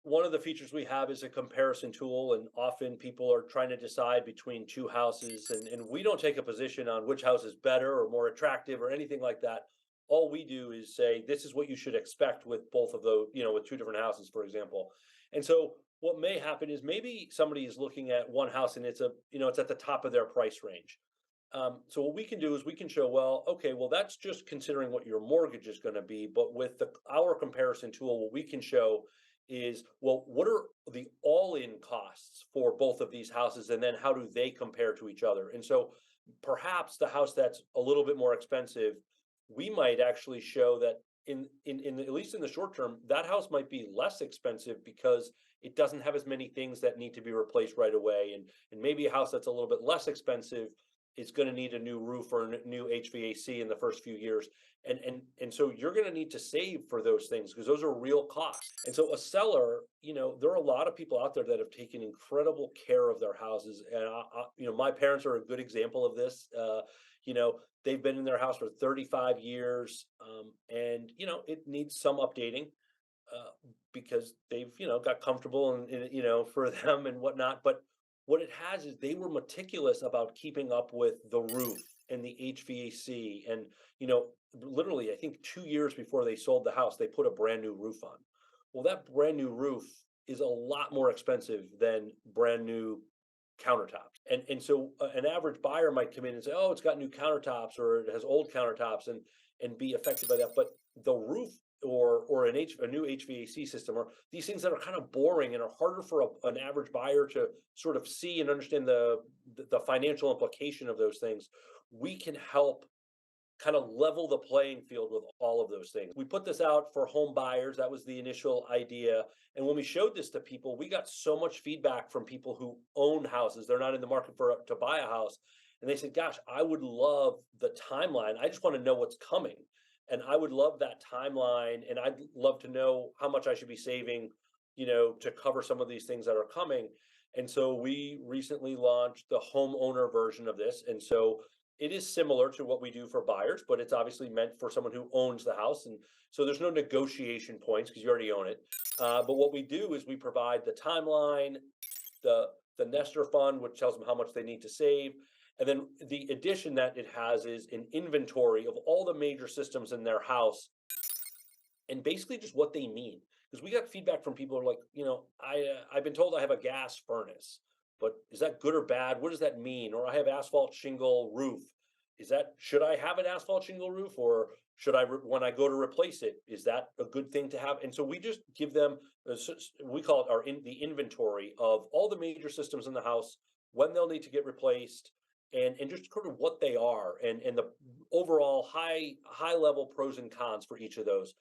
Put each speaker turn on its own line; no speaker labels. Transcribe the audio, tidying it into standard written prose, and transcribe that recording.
one of the features we have is a comparison tool, and often people are trying to decide between two houses, and we don't take a position on which house is better or more attractive or anything like that. All we do is say this is what you should expect with both of those, with two different houses, for example. And so what may happen is maybe somebody is looking at one house and it's at the top of their price range. So what we can do is we can show, well, okay, well, that's just considering what your mortgage is going to be. But with our comparison tool, what we can show is, well, what are the all-in costs for both of these houses, and then how do they compare to each other? And so perhaps the house that's a little bit more expensive, we might actually show that at least in the short term, that house might be less expensive because it doesn't have as many things that need to be replaced right away. And maybe a house that's a little bit less expensive is going to need a new roof or a new HVAC in the first few years. And so you're going to need to save for those things because those are real costs. And so a seller, there are a lot of people out there that have taken incredible care of their houses. And my parents are a good example of this. You know, they've been in their house for 35 years, and it needs some updating uh, because they've got comfortable and for them and whatnot. But what it has is they were meticulous about keeping up with the roof and the HVAC, and you know literally I think 2 years before they sold the house they put a brand new roof on. Well, that brand new roof is a lot more expensive than brand new countertops. And so an average buyer might come in and say, "Oh, it's got new countertops or it has old countertops," and be affected by that. But the roof or a new HVAC system or these things that are kind of boring and are harder for an average buyer to sort of see and understand the financial implication of those things, we can help kind of level the playing field with all of those things. We put this out for home buyers. That was the initial idea. And when we showed this to people, we got so much feedback from people who own houses. They're not in the market to buy a house. And they said, "Gosh, I would love the timeline. I just want to know what's coming. And I would love that timeline. And I'd love to know how much I should be saving, to cover some of these things that are coming." And so we recently launched the homeowner version of this. And so it is similar to what we do for buyers, but it's obviously meant for someone who owns the house. And so there's no negotiation points because you already own it. But what we do is we provide the timeline, the Nestor fund, which tells them how much they need to save. And then the addition that it has is an inventory of all the major systems in their house and basically just what they mean. Because we got feedback from people who are like, I've been told I have a gas furnace, but is that good or bad? What does that mean? Or I have asphalt shingle roof. Should I have an asphalt shingle roof, or should when I go to replace it, is that a good thing to have? And so we just give them, we call it the inventory of all the major systems in the house, when they'll need to get replaced, and just sort of what they are, and the overall high level pros and cons for each of those.